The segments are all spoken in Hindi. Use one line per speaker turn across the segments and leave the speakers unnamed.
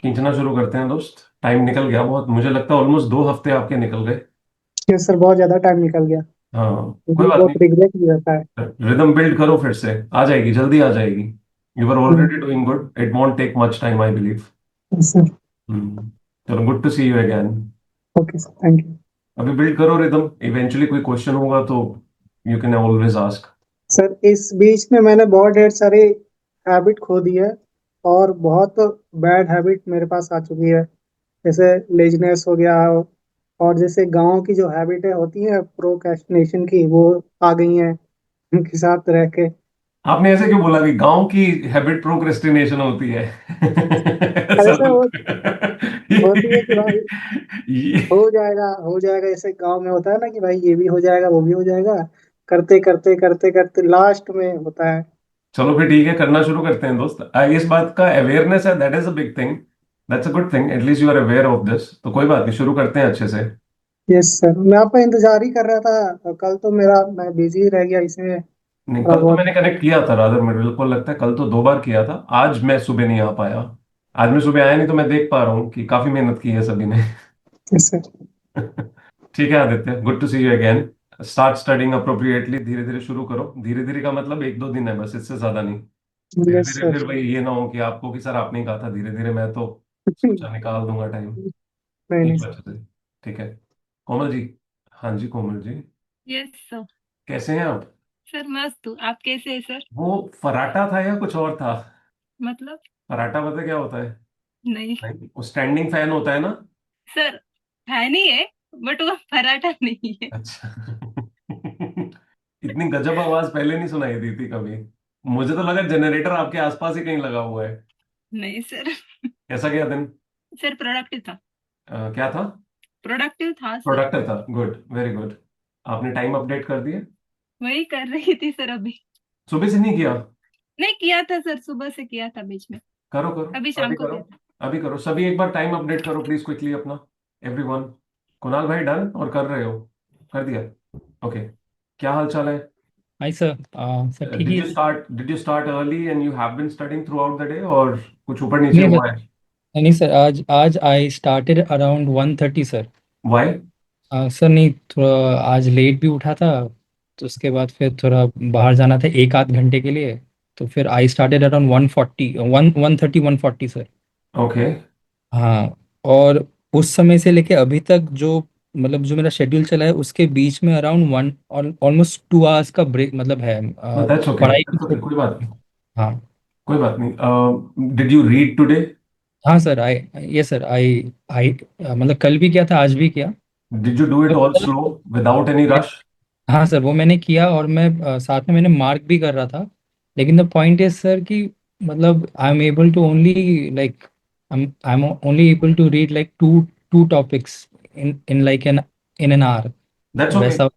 खींचना शुरू करते हैं दोस्त। टाइम निकल गया बहुत, मुझे लगता है ऑलमोस्ट 2 हफ्ते आपके निकल गए।
यस सर, बहुत ज्यादा टाइम निकल गया।
हाँ, कोई
मुझे
बात
बहुत
नहीं।
रिग्रेट भी रहता है।
रिदम बिल्ड करो फिर से, आ जाएगी, जल्दी आ जाएगी। You are
hmm.
Already doing good, it won't take much time I believe.
Yes sir.
चलो, good to see you again.
Okay sir, thank you.
अभी बिल्ड करो रिदम, इवेंचुअली कोई क्वेश्चन होगा तो you can always ask.
Sir, इस बीच में मैंने बहुत ढेर सारी हैबिट खो दी है, और बहुत बैड हैबिट मेरे पास आ चुकी है। जैसे लेजीनेस हो गया, और जैसे गांव की जो हैबिटें होती हैं प्रोक्रेस्टिनेशन की, वो आ गई हैं उनके साथ रह के।
आपने ऐसे क्यों बोला कि गांव की हैबिट प्रोक्रेस्टिनेशन होती है?
अरे
ऐसा
सर, वो होती है कि भाई
ये
हो जाएगा हो जाएगा, जैसे गांव में होता है ना कि भाई ये भी हो जाएगा वो भी हो जाएगा, करते करते करते करते लास्ट में होता है।
चलो फिर ठीक है, करना शुरू करते हैं दोस्त। इस बात का अवेयरनेस है, that is a big thing. That's a good thing, at least you are aware of this. तो कोई बात नहीं, शुरू करते हैं अच्छे से।
यस सर, मैं आपका इंतजार ही कर रहा था। कल तो मैं बिजी रह गया इसमें
नहीं,
थोड़ा
कल तो
बहुत।
मैंने कनेक्ट किया था रादर, मेरे को लगता है कल तो 2 बार किया था। आज मैं सुबह नहीं आ पाया। आज मैं सुबह आया नहीं, तो मैं देख पा रहा हूँ कि काफी मेहनत की है सभी ने।
Yes sir.
ठीक है Aditya, good to see you again. Start studying appropriately, धीरे धीरे शुरू करो। धीरे धीरे का मतलब 1-2 दिन है बस, इससे ज्यादा नहीं। धीरे
यस
धीरे
सर।
फिर वही ये ना हो कि आपको कि सर आपने ही कहा था धीरे धीरे, मैं तो सोचा निकाल दूंगा टाइम।
नहीं नहीं
एक
सर।
बच्चे से। ठीक है। कोमल जी। हाँ जी, कोमल जी।
Yes sir.
कैसे हैं आप?
सर मस्त हूँ, आप कैसे हैं सर?
वो फराटा था या कुछ और था?
मतलब?
फराटा पता क्या होता है?
नहीं
नहीं, वो स्टैंडिंग फैन होता है ना।
सर, है नहीं है, बट वो पराठा नहीं है।
अच्छा। इतनी गजब आवाज पहले नहीं सुनाई दी थी कभी। मुझे तो लगा जनरेटर आपके आसपास ही कहीं लगा हुआ है।
नहीं सर।
कैसा गया दिन?
सर प्रोडक्टिव था।
क्या था?
प्रोडक्टिव था सर।
प्रोडक्टिव था, गुड, वेरी गुड। आपने टाइम अपडेट कर दिया?
वही कर रही थी सर अभी।
सुबह से नहीं किया?
नहीं किया था सर, सुबह से किया था बीच में।
करो करो,
अभी शाम
अभी
को
करो।
किया था।
अभी करो, सभी एक बार टाइम अपडेट करो प्लीज क्विकली अपना। एवरीवन। कुणाल भाई डन और कर रहे हो? कर दिया? ओके। क्या हाल चाल है?
Hi sir. सर ठीक
डिड
ही
यू
है।
Start did you start early and you have been studying throughout the day, और कुछ ऊपर नीचे
नहीं सर।
हुआ है?
नहीं सर, आज आज I started around 1:30 sir.
Why?
Sir नहीं, थोड़ा आज लेट भी उठा था। तो उसके बाद फिर थोड़ा बाहर जाना था एक आध घंटे के लिए। तो फिर आई स्टार्टेड अराउंड 1:40, 1:30 1:40 सर।
ओके।
हाँ। और उस समय से लेके अभी तक जो मतलब जो मेरा शेड्यूल चला है उसके बीच में अराउंड वन ऑलमोस्ट 2 आवर्स का ब्रेक मतलब है
दैट्स ओके,
पढ़ाई
दैट्स ओके, कोई बात नहीं।
हाँ।
कोई बात नहीं। Did you read today?
हाँ सर, आई यस सर, आई आई मतलब कल भी किया था आज भी किया।
Did you do it all
मतलब
स्लो विदाउट एनी रश?
हाँ सर, वो मैंने किया और मैं साथ में मैंने मार्क भी कर रहा था। लेकिन द पॉइंट इज सर कि मतलब I am able to only like I am only able to read like two two topics in in like in an hour
that's okay,
वैसा।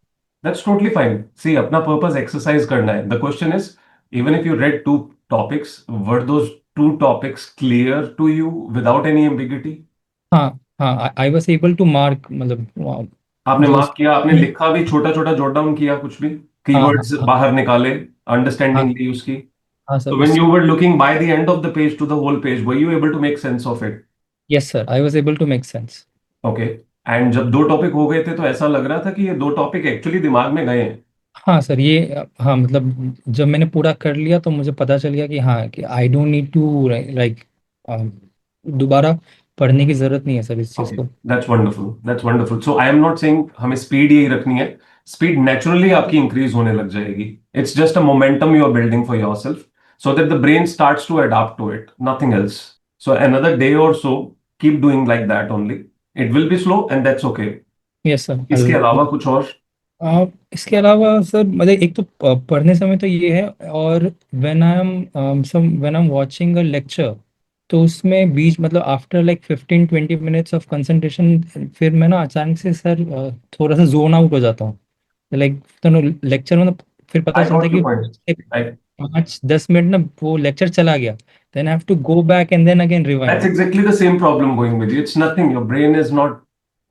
that's totally fine. See, अपना purpose exercise करना है. The question is, even if you read 2 topics, were those 2 topics clear to you without any ambiguity?
हाँ हाँ, I was able to mark मतलब
आपने
जो
मार्क किया, आपने लिखा भी, छोटा छोटा जॉट डाउन किया कुछ भी?
हाँ
कीवर्ड्स
हाँ
बाहर निकाले? अंडरस्टैंडिंग
हाँ
ली उसकी?
हाँ सर
So when
उस
you were looking by the end of the page to the whole page, were you able to make sense of it?
Yes sir, I was able to make sense.
Okay. And जब 2 टॉपिक हो गए थे तो ऐसा लग रहा था कि ये 2 टॉपिक एक्चुअली दिमाग में गए हैं।
हाँ सर, ये हाँ मतलब जब मैंने पूरा कर लिया तो मुझे पता चल गया कि हाँ कि I don't need to like दोबारा पढ़ने की जरूरत नहीं है सर इस चीज़
ओके,
को।
That's wonderful, that's wonderful. So I am not saying हमें स्पीड यही रखनी है। स्पीड नेचुरली आपकी इंक्रीज होने लग जाएगी। It's just a momentum you are building for yourself, so that the brain starts to adopt to it, nothing else. So another day और so, keep doing like that only. It will be slow and that's okay.
Yes sir.
इसके अलावा कुछ और?
इसके अलावा सर मतलब एक तो पढ़ने समय तो ये है, और when I am watching a lecture तो उसमें बीच मतलब after like 15-20 minutes of concentration फिर मैं ना अचानक से सर थोड़ा सा जोन आउट हो जाता हूँ। लाइक तो लेक्चर मतलब फिर पता
आई
चलता है
गॉट योर
कि
पॉइंट।
एक
आई
5-10 मिनट ना वो लेक्चर चला गया। Then I have to go back and then again
That's
rewind.
exactly the same problem going with you. It's nothing. Your brain is not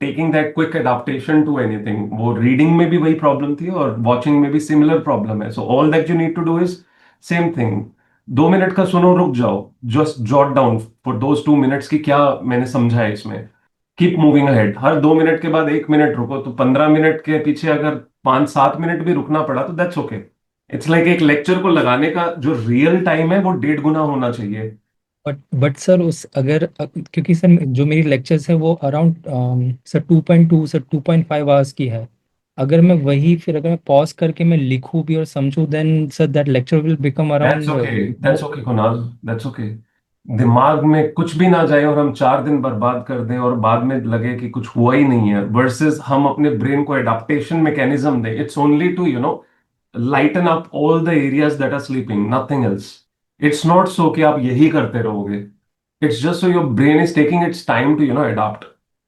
taking that quick adaptation to anything. वो reading में भी वही problem थी और watching में भी similar problem है. So all that you need to do is same thing. 2 minute का सुनो, रुक जाओ, just jot down for those 2 minutes की क्या मैंने समझा है इसमें। कीप मूविंग अहेड, हर 2 मिनट के बाद 1 मिनट रुको, तो 15 मिनट के पीछे अगर 5-7 मिनट भी रुकना पड़ा तो दैट्स ओके। इट्स लाइक एक लेक्चर को लगाने का जो रियल टाइम है वो 1.5 गुना होना चाहिए।
बट सर उस अगर क्योंकि सर जो मेरी लेक्चर्स है वो अराउंड सर 2.2 सर 2.5 आवर्स की है। अगर मैं वही फिर अगर मैं पॉज करके मैं लिखूं भी और समझूं then sir that lecture will become
that's
around
okay, that's okay Kunal, that's okay. दिमाग में कुछ भी ना जाए और हम 4 दिन बर्बाद कर दें और बाद में लगे कि कुछ हुआ ही नहीं है, वर्सेस हम अपने ब्रेन को एडाप्टेशन मैकेनिज्म दें। It's only to lighten up all the areas that are sleeping, nothing else. It's not so कि आप यही करते रहोगे। It's just so your brain is taking its time to adapt.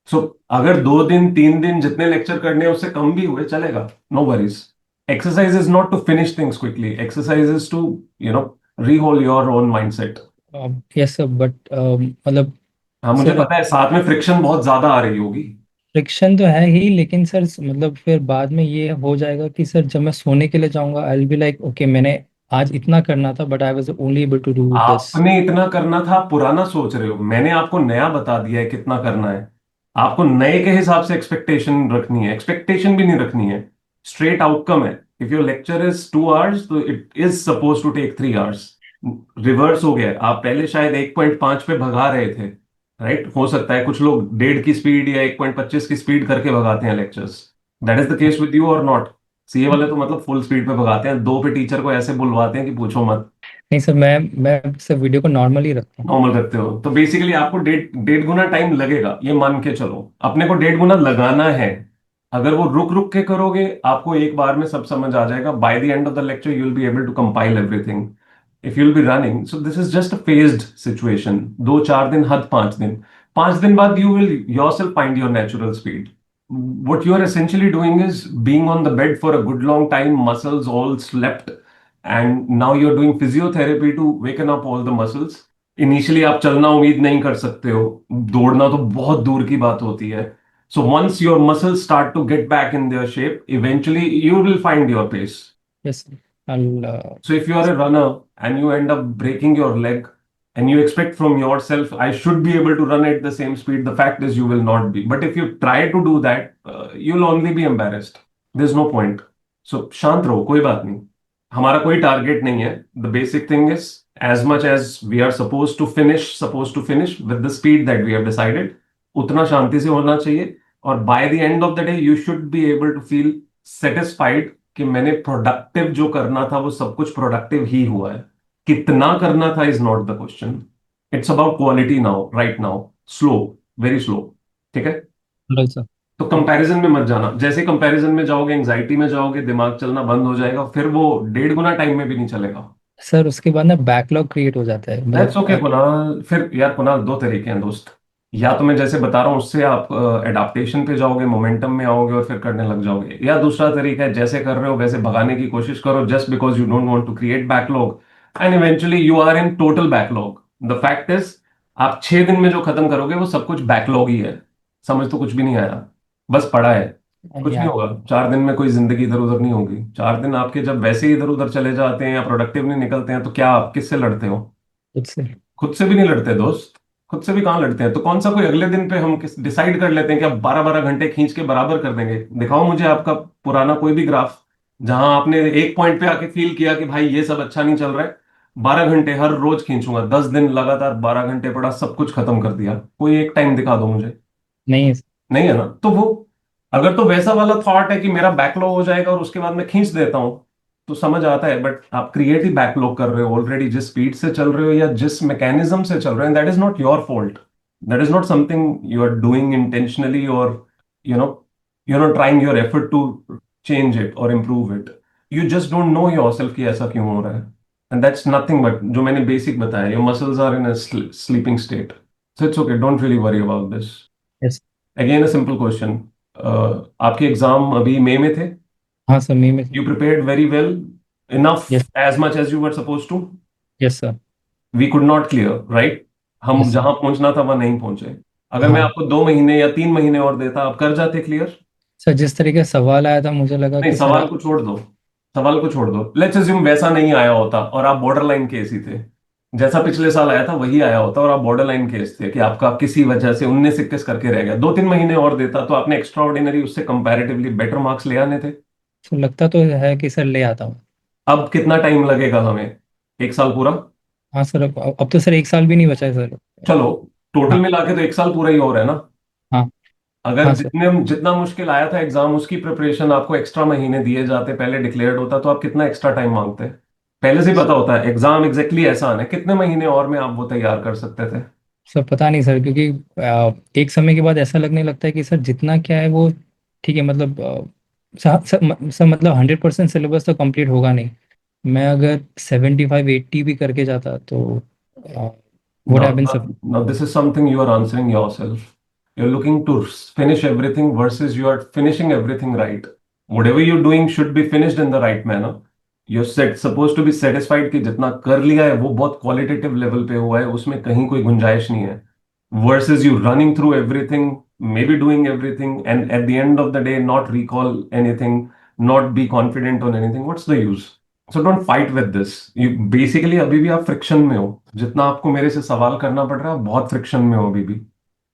So अगर 2 दिन 3 दिन जितने लेक्चर करने हैं उससे कम भी हुए चलेगा, no worries. Exercise is not to finish things quickly. Exercise is to you know rehold your own mindset.
Yes sir but मतलब
हाँ मुझे
सर
पता है, साथ में फ्रिक्शन बहुत ज्यादा आ रही होगी।
फ्रिक्शन तो है ही लेकिन सर मतलब फिर बाद में ये हो जाएगा कि सर जब मैं सोने के लिए जाऊंगा I will be like okay मैंने आज इतना करना था but I was only able to do this.
आपने इतना करना था, आप पुराना सोच रहे हो, मैंने आपको नया बता दिया है कितना करना है। आपको नए के हिसाब से एक्सपेक्टेशन रखनी है, एक्सपेक्टेशन भी नहीं रखनी है, स्ट्रेट आउटकम है। If your lecture is 2 hours तो it is suppose to take 3 hours. Reverse हो गया है। आप पहले शायद 1.5 पे भगा रहे थे, राइट? हो सकता है कुछ लोग 1.5 की स्पीड या 1.25 की स्पीड करके भगाते हैं lectures. That is the case with you और नॉट? सीए वाले तो मतलब फुल स्पीड पे भगाते हैं, 2 पे टीचर को ऐसे बुलवाते हैं कि पूछो मत।
नहीं सर मैं सर वीडियो को नॉर्मल ही रखता हूँ।
नॉर्मल रखते हो तो बेसिकली आपको डेढ़ डेढ़ गुना टाइम लगेगा, ये मान के चलो। अपने को 1.5 गुना लगाना है। अगर वो रुक रुक के करोगे आपको एक बार में सब समझ आ जाएगा। By the end of the lecture you will be able to compile everything. If you will be running, so this is just a phased situation. 2-4 दिन, हद 5 दिन। 5 दिन बाद you will yourself find your natural speed. What you are essentially doing is being on the bed for a good long time, muscles all slept, and now you're doing physiotherapy to waken up all the muscles. Initially आप चलना उम्मीद नहीं कर सकते हो, दौड़ना तो बहुत दूर की बात होती है। So once your muscles start to get back in their shape, eventually you will find your pace.
Yes I'll
So if you are a runner and you end up breaking your leg and you expect from yourself, I should be able to run at the same speed, the fact is you will not be. But if you try to do that, you'll only be embarrassed. There's no point. So शांत रहो, कोई बात नहीं। हमारा कोई टारगेट नहीं है। The basic thing is, as much as we are supposed to finish with the speed that we have decided, उतना शांति से होना चाहिए। और by the end of the day, you should be able to feel satisfied कि मैंने प्रोडक्टिव जो करना था वो सब कुछ प्रोडक्टिव ही हुआ है। कितना करना था is not the question. It's about quality now, right now, slow, very slow. ठीक है?
सर
तो कंपैरिजन में मत जाना। जैसे कंपैरिजन में जाओगे, एंजाइटी में जाओगे, दिमाग चलना बंद हो जाएगा, फिर वो 1.5 गुना टाइम में भी नहीं चलेगा।
सर उसके बाद ना बैकलॉग क्रिएट हो जाता है
दैट्स
मतलब
ओके कुणाल। फिर यार कुणाल, दो तरीके हैं दोस्त। या तो मैं जैसे बता रहा हूँ उससे आप एडाप्टेशन पे जाओगे, मोमेंटम में आओगे और फिर करने लग जाओगे, या दूसरा तरीका है जैसे कर रहे हो वैसे भगाने की कोशिश करो, just because you don't want to create backlog and eventually you are in total backlog. The fact is, आप 6 दिन में जो खत्म करोगे वो सब कुछ बैकलॉग ही है। समझ तो कुछ भी नहीं आया, बस पड़ा है। कुछ नहीं
या
होगा 4 दिन में, कोई जिंदगी इधर उधर नहीं होगी। 4 दिन आपके जब वैसे ही इधर उधर चले जाते हैं या प्रोडक्टिव नहीं निकलते हैं तो क्या आप किससे लड़ते हो?
उससे
खुद से भी नहीं लड़ते दोस्त। खुद से भी कहाँ लड़ते हैं? तो कौन सा कोई अगले दिन पे हम डिसाइड कर लेते हैं कि अब 12-12 घंटे खींच के बराबर कर देंगे? दिखाओ मुझे आपका पुराना कोई भी ग्राफ जहां आपने एक पॉइंट पे आके फील किया कि भाई ये सब अच्छा नहीं चल रहा है। 12 घंटे हर रोज खींचूंगा, 10 दिन लगातार 12 घंटे पड़ा, सब कुछ खत्म कर दिया। कोई एक टाइम दिखा दो मुझे।
नहीं है
नहीं है ना? तो वो, अगर तो वैसा वाला थॉट है कि मेरा बैकलॉग हो जाएगा और उसके बाद मैं खींच देता हूं, तो समझ आता है। बट आप क्रिएट ही बैकलॉग कर रहे हो ऑलरेडी, जिस स्पीड से चल रहे हो या जिस मैकेनिज्म से चल रहे हो, that is not your fault. That is not something you are doing intentionally, और you know you are not trying your effort to change it और improve it. You just don't know yourself कि ऐसा क्यों हो रहा है। एंड दैट्स नथिंग बट जो मैंने बेसिक बताया, your muscles are in a sleeping state. So it's okay, don't really worry about this.
Yes
again a simple question, आपके एग्जाम अभी मई में थे?
हाँ सर मी में
You prepared very well, enough,
yes
as much as you were supposed to.
Yes sir
We could not clear, right? हम
यस
जहां पहुंचना था वहां नहीं पहुंचे। अगर मैं
हाँ
आपको 2 महीने या 3 महीने और देता, आप कर जाते क्लियर?
सर जिस तरीके से सवाल आया था मुझे लगा
नहीं,
कि सर
सवाल
आप
को छोड़ दो। सवाल को छोड़ दो, लेट्स अज्यूम वैसा नहीं आया होता और आप बॉर्डर लाइन केस ही थे, जैसा पिछले साल आया था वही आया होता और आप बॉर्डर लाइन केस थे कि आपका किसी वजह से 19-21 करके रह गया, 2-3 महीने और देता तो आपने एक्स्ट्रा ऑर्डिनरी उससे कंपैरेटिवली बेटर मार्क्स ले आने थे।
तो लगता तो है कि सर ले आता हूँ।
अब कितना टाइम लगेगा हमें? 1 साल पूरा?
हाँ सर, अब तो सर 1 साल भी नहीं बचा है सर।
चलो, टोटल
हाँ
मिला के तो 1 साल पूरा ही हो रहा है ना।
हाँ।
अगर
हाँ सर।
जितने जितना मुश्किल आया था एग्जाम उसकी प्रिपरेशन आपको एक्स्ट्रा महीने दिए जाते, पहले डिक्लेयर्ड होता, तो आप कितना एक्स्ट्रा टाइम मांगते? पहले से ही पता होता है एग्जाम एग्जैक्टली ऐसा आना है, कितने महीने और में आप वो तैयार कर सकते थे?
सर पता नहीं सर, क्योंकि एक समय के बाद ऐसा लगने लगता है कि सर जितना क्या है वो ठीक है, मतलब सर मतलब 100% सिलेबस तो कंप्लीट होगा नहीं। मैं अगर 75-80 भी करके जाता तो would have
Now,
been
now, now this is something you are answering yourself. You're looking to finish everything versus you are finishing everything right. Whatever you're doing should be finished in the right manner. You're supposed to be satisfied कि जितना कर लिया है वो बहुत क्वालिटेटिव लेवल पे हुआ है, उसमें कहीं कोई गुंजाइश नहीं है. Versus you running through everything, maybe doing everything, and at the end of the day not recall anything, not be confident on anything. What's the use? So don't fight with this. You basically अभी भी आप फ्रिक्शन में हो, जितना आपको मेरे से सवाल करना पड़ रहा है, आप बहुत फ्रिक्शन में हो अभी भी.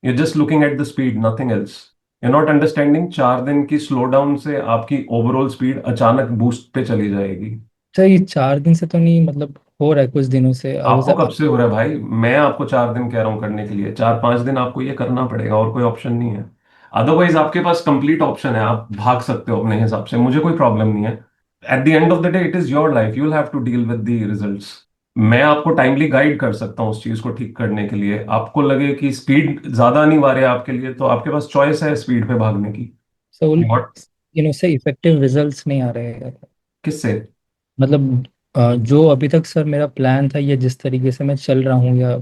You just looking at the speed, nothing else. You not understanding 4 दिन की स्लो डाउन से आपकी ओवरऑल स्पीड अचानक बूस्ट पे चली जाएगी.
सर ये 4 दिन से तो नहीं, मतलब हो रहा है कुछ दिनों से। आई वाज
आपको कब से हो रहा है भाई? मैं आपको 4 दिन कह रहा हूँ करने के लिए, 4-5 दिन आपको ये करना पड़ेगा, और कोई ऑप्शन नहीं है. अदरवाइज आपके पास कंप्लीट ऑप्शन है, आप भाग सकते हो अपने हिसाब से, मुझे कोई प्रॉब्लम नहीं है. At the end of the day it is your life, you will have to deal with the results. मैं आपको टाइमली गाइड कर सकता हूँ उस चीज को ठीक करने के लिए. आपको लगे कि स्पीड ज्यादा अनिवार्य है आपके लिए, तो आपके पास चॉइस है स्पीड पे भागने की.
Sir
What?
से इफेक्टिव रिजल्ट्स नहीं आ रहे हैं।
किससे?
मतलब जो अभी तक सर मेरा प्लान था, या जिस तरीके से मैं चल रहा हूँ, या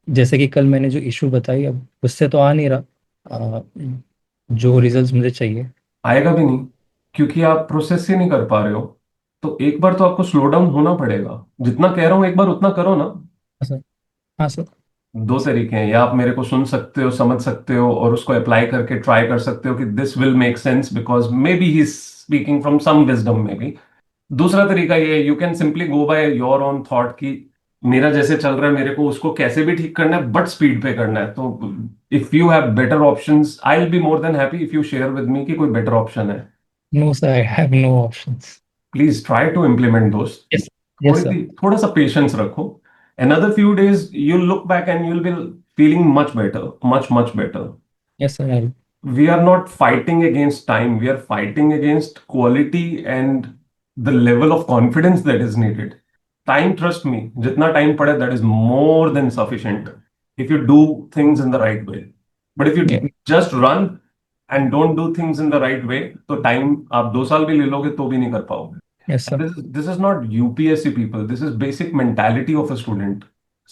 जैसे कि कल मैंने जो इशू बताई, अब उससे तो आ नहीं रहा अ, जो रिजल्ट्स मुझे चाहिए।
आएगा भी नहीं, क्योंकि आप प्रोसेस ही नहीं कर पा रहे हो. तो एक बार तो आपको स्लो डाउन होना पड़ेगा. जितना कह रहा हूं एक बार उतना करो ना.
हाँ सर। हाँ सर।
दो तरीके हैं, या आप मेरे को सुन सकते हो, समझ सकते हो और उसको अप्लाई करके ट्राई कर सकते हो कि this will make sense because maybe he speaking from some wisdom maybe. दूसरा तरीका ये है, you can simply go by your own thought कि मेरा जैसे चल रहा है मेरे को उसको कैसे भी ठीक करना है बट स्पीड पे करना है. तो if you have better options I will be more than happy if you share with me कि कोई बेटर ऑप्शन है.
No sir, I have no options.
Please try to implement those.
Yes. Yes sir.
थोड़ा सा पेशेंस रखो. another few days you'll look back and you'll be feeling much better, much better.
Yes sir.
We are not fighting against time, we are fighting against quality and the level of confidence that is needed. Time, trust me, jitna time pade, that is more than sufficient if you do things in the right way. But if you just run and don't do things in the right way, तो time आप 2 साल भी ले लोगे तो भी नहीं कर पाओगे.
Yes sir.
This is not UPSC people. This is basic mentality of a student.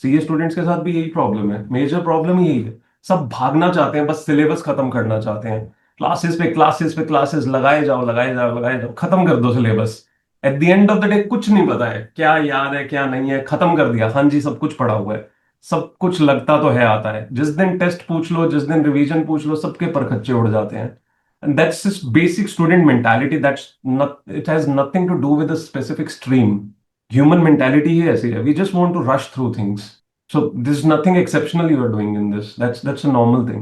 CA students के साथ भी यही प्रॉब्लम है, मेजर प्रॉब्लम यही है. सब भागना चाहते हैं, बस सिलेबस खत्म करना चाहते हैं. क्लासेस लगाए जाओ लगाए जाओ लगाए जाओ, खत्म कर दो syllabus. Eight the end of the day कुछ नहीं पता है क्या याद है क्या नहीं है, खत्म कर दिया, हाँ जी सब कुछ पढ़ा हुआ है, सब कुछ लगता तो है आता है. जिस दिन टेस्ट पूछ लो, जिस दिन रिवीजन पूछ लो, सबके परखच्चे उड़ जाते हैं. And that's just basic student mentality. It has nothing to do with a specific stream. Human mentality ही ऐसी है. We just want to rush through things. So there's nothing exceptional you are doing in this. That's a normal thing.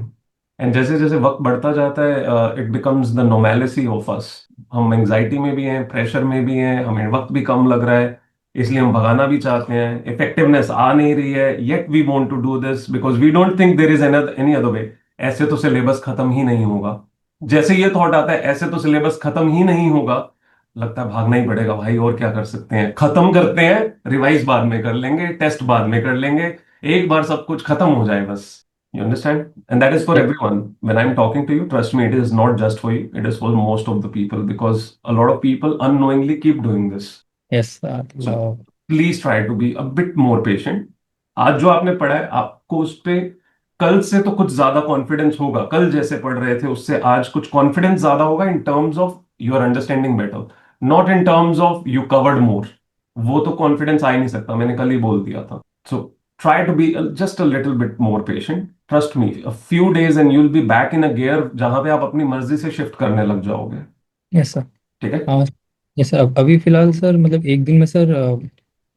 And जैसे जैसे वक्त बढ़ता जाता है, it becomes the normalcy of us. हम एंजाइटी में भी हैं, प्रेशर में भी हैं, हमें वक्त भी कम लग रहा है, इसलिए हम भगाना भी चाहते हैं. इफेक्टिवनेस आ नहीं रही है, yet we want to do this because we don't think there is any other way. ऐसे तो सिलेबस खत्म ही नहीं होगा. जैसे ये थॉट आता है ऐसे तो सिलेबस खत्म ही नहीं होगा, लगता है भागना ही पड़ेगा भाई, और क्या कर सकते हैं, खत्म करते हैं, रिवाइज बाद में कर लेंगे, टेस्ट बाद में कर लेंगे, एक बार सब कुछ खत्म हो जाए बस. You understand? And that is for everyone. When I am talking to you, trust me, it is not just for you, it is for most of the people because a lot of people unknowingly keep doing this.
Yes sir.
Please try to be a bit more patient. आज जो आपने पढ़ा है आपको उस पे कल से तो कुछ ज्यादा कॉन्फिडेंस होगा. कल जैसे पढ़ रहे थे उससे आज कुछ कॉन्फिडेंस ज्यादा होगा in terms of your understanding better, not in terms of you covered more. वो तो कॉन्फिडेंस आ ही नहीं सकता, मैंने कल ही बोल दिया था. So try to be just a little bit more patient. Trust me, a few days and you will be back in a gear जहां पे आप अपनी मर्जी से शिफ्ट करने लग जाओगे.
Yes sir.
ठीक है?
हाँ ये सर अभी फिलहाल सर मतलब एक दिन में सर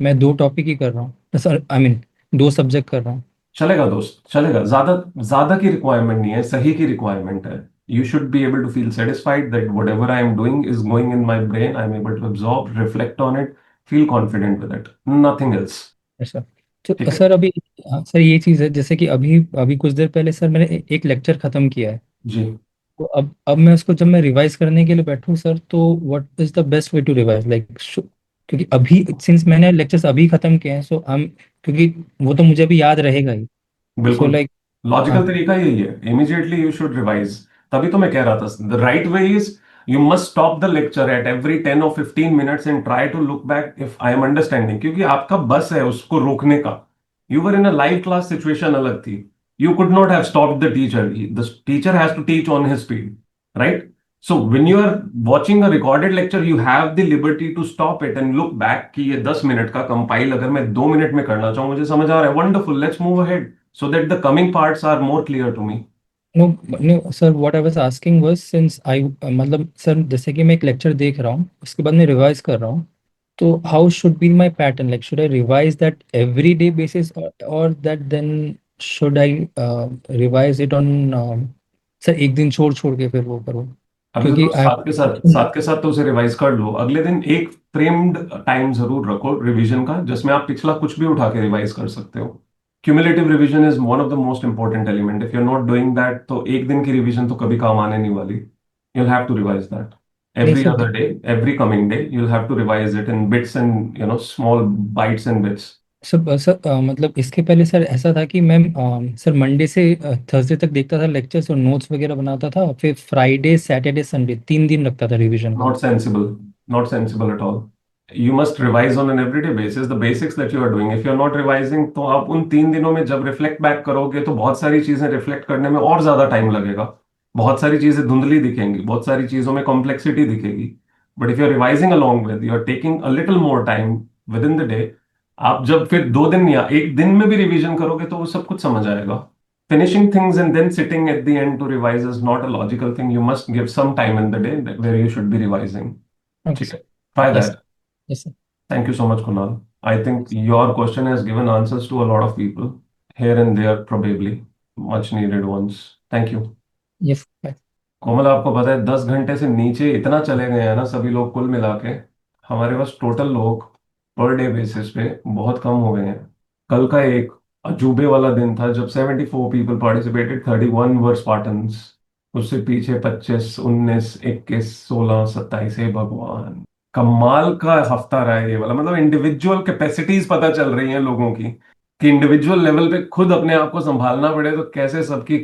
मैं 2 टॉपिक ही कर रहा हूँ सर, आई मीन 2 सब्जेक्ट कर रहा हूँ।
चलेगा दोस्त, चलेगा। ज्यादा ज्यादा की रिक्वायरमेंट नहीं है, सही की रिक्वायरमेंट है। You should be able to feel satisfied that whatever I am doing is going in my brain, I am able to absorb, reflect on it, feel confident with it, nothing else.
Sir तो
ठीक है।
सर अभी, हाँ, सर ये चीज़ है जैसे कि अभी अभी कुछ देर पहले सर मैंने एक लेक्चर ख़त्म किया है।
जी।
तो अब मैं उसको जब मैं रिवाइज करने के लिए बैठूं सर, तो what is the best way to revise like, क्योंकि अभी सिंस मैंने लेक्चर्स अभी ख़त्म किए हैं, सो हम, क्योंकि वो तो मुझे अभी याद रहेगा ही। सो
बिल्कुल।
लाइक, हाँ
लॉजिकल तरीका यही है, इमीडिएटली यू शुड रिवाइज। तभी तो मैं कह रहा था the right way is you must stop the lecture at every 10 or 15 minutes and try to look back if I am understanding, क्योंकि आपका बस है उसको रोकने का। You were in a live class situation अलग थी। You could not have stopped the teacher, the teacher has to teach on his speed, right? So when you are watching a recorded lecture you have the liberty to stop it and look back कि ये 10 मिनट का कंपाइल अगर मैं 2 मिनट में करना चाहूँ, मुझे समझ आ रहा है, wonderful, let's move ahead so that the coming parts are more clear to me.
No no sir, what I was asking was since I, मतलब सर जैसे कि मैं एक लेक्चर देख रहा हूँ उसके बाद मैं रिवाइज कर रहा हूँ, तो how should be my pattern, like should I revise that every day basis, और that then should I revise it on, sir एक दिन छोड़ छोड़ के फिर वो करूँ,
अभी तो
क्योंकि
दोस्त
आई,
साथ के साथ तो उसे रिवाइज कर लो। अगले दिन एक फ्रेम्ड टाइम जरूर रखो रिवीजन का, जिसमें आप पिछला कुछ भी उठा के रिवाइज कर सकते हो। Cumulative revision is one of the most important element. If you are not doing that तो एक दिन की रिवीजन तो कभी काम आने नहीं वाली। you'll have to revise that
नहीं
every
sir,
other day, every coming day you'll have to revise it in bits and small bites and bits.
Sir मतलब इसके पहले सर ऐसा था कि मैं सर मंडे से थर्सडे तक देखता था लेक्चर्स और नोट्स वगैरह बनाता था, फिर फ्राइडे सैटरडे संडे 3 दिन लगता था रिवीजन का।
Not sensible. Not sensible at all. You must revise on an everyday basis the basics that you are doing. If you are not revising, तो आप उन 3 दिनों में जब रिफ्लेक्ट बैक करोगे तो बहुत सारी चीजें रिफ्लेक्ट करने में और ज्यादा टाइम लगेगा। बहुत सारी चीजें धुंधली दिखेंगी, बहुत सारी चीजों में कॉम्प्लेक्सिटी दिखेगी। But if you are revising along with, you are taking a little more time within the day, आप जब फिर 2 दिन या एक दिन में भी रिवीजन करोगे तो वो सब कुछ समझ आएगा। Finishing things and then sitting at the end to revise is not a logical thing. You must give some time in the day where you should be revising.
Okay
ठीक है,
sir.
try
yes
that.
Yes sir.
Thank you so much, Kunal. I think your question has given answers to a lot of people here and there, probably much needed ones. Thank you.
Yes.
Komal, आपको पता है 10 घंटे से नीचे इतना चले गए हैं ना सभी लोग कुल मिला के, हमारे पास टोटल लोग पर डे बेसिस पे बहुत कम हो गए हैं। कल का एक अजूबे वाला दिन था जब 74 पीपल पार्टिसिपेटेड, 31 वर स्पार्टन्स। उससे पीछे 25, 19, 21, 16, 27, हे भगवान। कमाल का हफ्ता रहा है ये वाला। मतलब इंडिविजुअल कैपेसिटीज पता चल रही हैं लोगों की, कि इंडिविजुअल लेवल पे खुद अपने आप को संभालना पड़े तो कैसे सबकी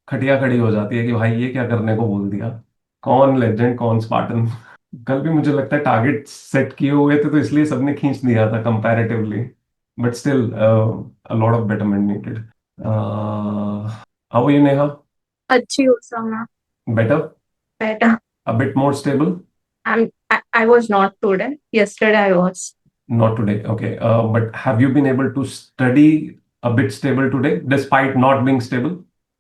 खटिया खड़ी हो जाती है कि भाई ये क्या करने को बोल दिया। कौन लेजेंड, कौन स्पार्टन। कल भी मुझे लगता है टारगेट सेट किए हुए थे तो इसलिए सबने खींच दिया था comparatively, but still a lot of betterment needed. How are you Neha?
अच्छी हो Samna.
Better?
Better.
A bit more stable?
I was not today. Yesterday I was.
Not today, okay. But have you been able to study a bit stable today despite not being stable?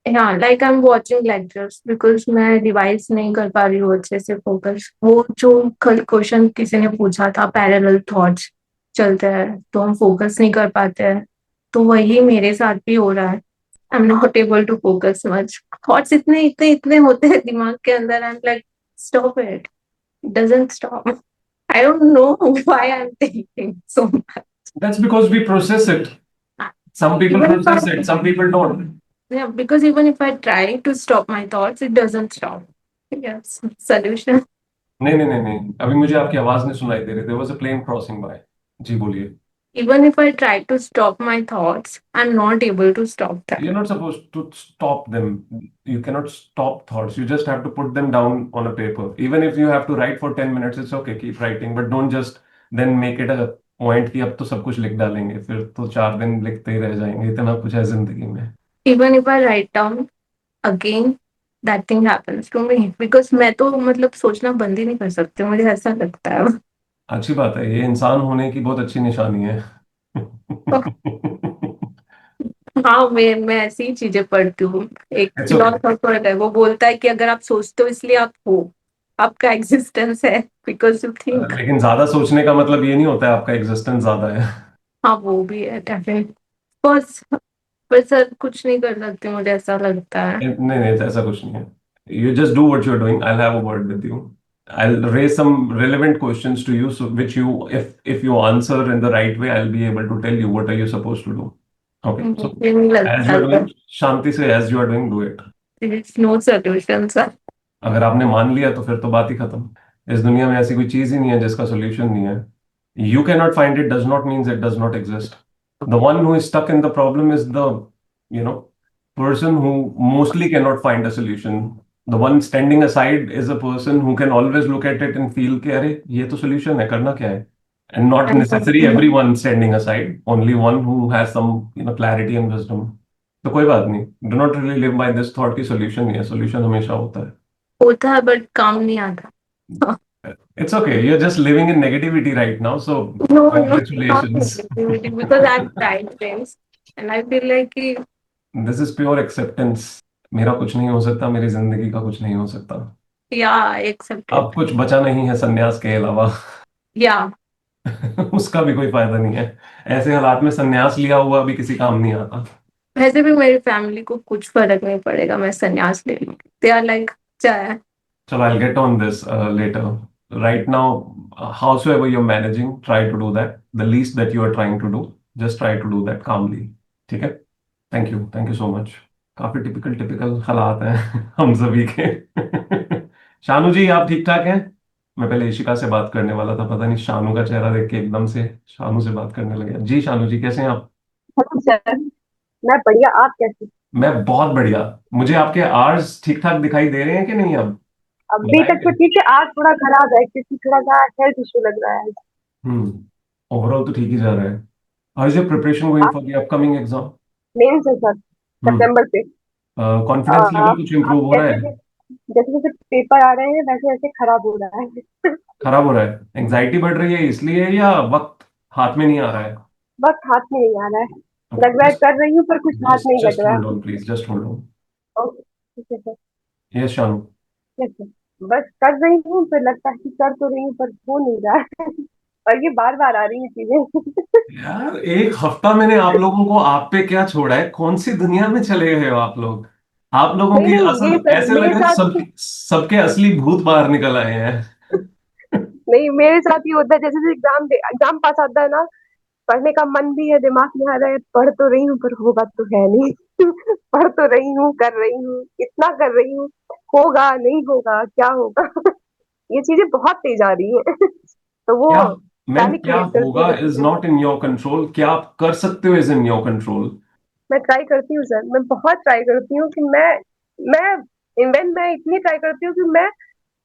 Yeah, like I'm watching lectures because मैं रिवाइज नहीं कर पा रही हूँ अच्छे से फोकस। वो जो कल क्वेश्चन किसी ने पूछा था, पैरेलल थॉट्स चलते हैं तो हम फोकस नहीं कर पाते हैं, तो वही मेरे साथ भी हो रहा है। I am not able to focus much. Thoughts इतने इतने इतने होते हैं दिमाग के अंदर। I am like stop it, doesn't stop. I don't know why I'm thinking so much.
That's because we process it. Some people
Even if I,
process it, some people don't.
yeah, because even if I try to stop my thoughts, it doesn't stop. Yes, solution.
नहीं नहीं नहीं नहीं, अभी मुझे आपकी आवाज नहीं सुनाई दे रही। There was a plane crossing by. जी बोलिए।
Even if I try to stop my thoughts, I'm not able to stop
You're
that.
not supposed to stop them. You cannot stop thoughts. You just have to put them down on a paper. Even if you have to write for 10 minutes, it's okay, keep writing. But don't just then make it a point कि अब तो सब कुछ लिख डालेंगे, फिर तो 4 दिन लिखते ही रह जाएंगे। इतना कुछ है जिंदगी में।
Even if I write down again, that thing happens to me because मैं तो मतलब सोचना बंद ही नहीं कर सकती, मुझे ऐसा लगता है।
अच्छी बात है, ये इंसान होने की बहुत अच्छी निशानी है।
हाँ, मैं ऐसी ही चीजें पढ़ती हूँ। एक
इट्स ओके।
फिलोसोफर है, वो बोलता है कि अगर आप सोचते हो इसलिए आप हो, आपका एग्जिस्टेंस है बिकॉज यू थिंक।
लेकिन ज्यादा सोचने का मतलब ये नहीं होता है आपका एग्जिस्टेंस ज्यादा है।
हाँ वो भी है डेफिनेट। बस पर सर कुछ नहीं कर सकते, मुझे ऐसा लगता है।
नहीं नहीं ऐसा कुछ नहीं है. You just do what you're doing. I'll have a word with you. I'll raise some relevant questions to you, so which you, if you answer in the right way, I'll be able to tell you what are you supposed to do. Okay. So
मुझे नहीं
as
लगता
you are
सर।
doing, शांति से as you are doing, do it.
There is no solution sir.
अगर आपने मान लिया तो फिर तो बात ही खत्म. इस दुनिया में ऐसी कोई चीज ही नहीं है जिसका सोल्यूशन नहीं है. You cannot find it does not mean it does not exist. The one who is stuck in the problem is the, you know, person who mostly cannot find a solution. The one standing aside is a person who can always look at it and feel कि अरे ये तो solution है, करना क्या है. And not necessary everyone standing aside, only one who has some, you know, clarity and wisdom. तो कोई बात नहीं. Do not really live by this thought कि solution नहीं है. Solution हमेशा होता है.
होता है बट काम नहीं आता।
It's okay. You're just living in negativity right now. So
No, no, not
congratulations.
negativity because I've tried things and I feel like कि
This is pure acceptance. मेरा कुछ नहीं हो सकता, मेरी जिंदगी का कुछ नहीं हो सकता.
yeah, I accept
अब
it.
कुछ बचा नहीं है सन्यास के अलावा.
Yeah,
उसका भी कोई फायदा नहीं है. ऐसे हालात में सन्यास लिया हुआ भी किसी काम नहीं आता.
वैसे भी मेरी फैमिली को कुछ फर्क नहीं पड़ेगा मैं संन्यास ले लूँ। They are like चाहे।
So I'll get on this later. Right now, howsoever you're managing, try to do that. The least that you are trying to do, just try to do that calmly. ठीक है? Thank you so much. काफी टिपिकल टिपिकल हालात हैं हम सभी के. शानू जी आप ठीक ठाक हैं? मैं पहले इशिका से बात करने वाला था, पता नहीं शानू का चेहरा देख के एकदम से शानू से बात करने लगे. जी शानू जी कैसे हैं आप?
Hello sir. मैं बढ़िया, आप कैसे?
मैं बहुत बढ़िया. मुझे आपके आर्स ठीक ठाक दिखाई दे रहे हैं कि नहीं अब?
अभी तक तो
बताएंगे.
ठीक है, आज थोड़ा खराब है क्योंकि थोड़ा सा हेल्थ इशू लग रहा है।
ओवरऑल तो ठीक ही जा रहा है. How is your preparation going
आप
for the upcoming exam?
Main से सर
हम्म.
सितंबर से।
कॉन्फिडेंस लेवल कुछ
आप
इम्प्रूव हो रहा
जैसे
है?
जैसे जैसे पेपर आ रहे हैं वैसे वैसे खराब हो रहा है।
खराब हो रहा है? एंजाइटी बढ़ रही है इसलिए या वक्त हाथ में नहीं आ रहा है?
बस हाथ में नहीं आ रहा है।
ओके.
लग रहा है कर रही हूँ पर कुछ हाथ
जस्ट
नहीं
जस्ट
लग रहा
होल्ड
है।
On please, just hold on.
Okay ठीक है sir.
Yes Shanu.
Yes sir. बस कर रही हूँ फिर लगता है कि कर तो रही हूँ पर हो नहीं रहा है। और ये बार बार आ रही है चीजें।
यार एक हफ्ता मैंने आप लोगों को आप पे क्या छोड़ा है, कौन सी दुनिया में चले गए हो आप लोग? आप लोगों
नहीं
की
नहीं ये
असल
सर
ऐसे लग
मेरे
रहा है
साथ।
सब सबके असली भूत बाहर निकल आए हैं.
नहीं मेरे साथ ही होता है, जैसे जैसे एग्जाम पास आता है ना, पढ़ने का मन भी है, दिमाग में आ रहा है, पढ़ तो रही हूँ पर होगा तो है नहीं। पढ़ तो रही हूँ, कर रही हूँ, इतना कर रही हूँ, होगा नहीं होगा क्या होगा। ये चीजें बहुत तेज आ रही है। तो वो
क्या मैम,
पैनिक
क्या
क्रिएट करती है
होगा
बच्चों
इज
में।
Not in your control. क्या आप कर सकते हो इज इन योर कंट्रोल.
मैं ट्राई करती हूँ सर, मैं बहुत ट्राई करती हूँ कि मैं इवन मैं इतनी ट्राई करती हूँ कि मैं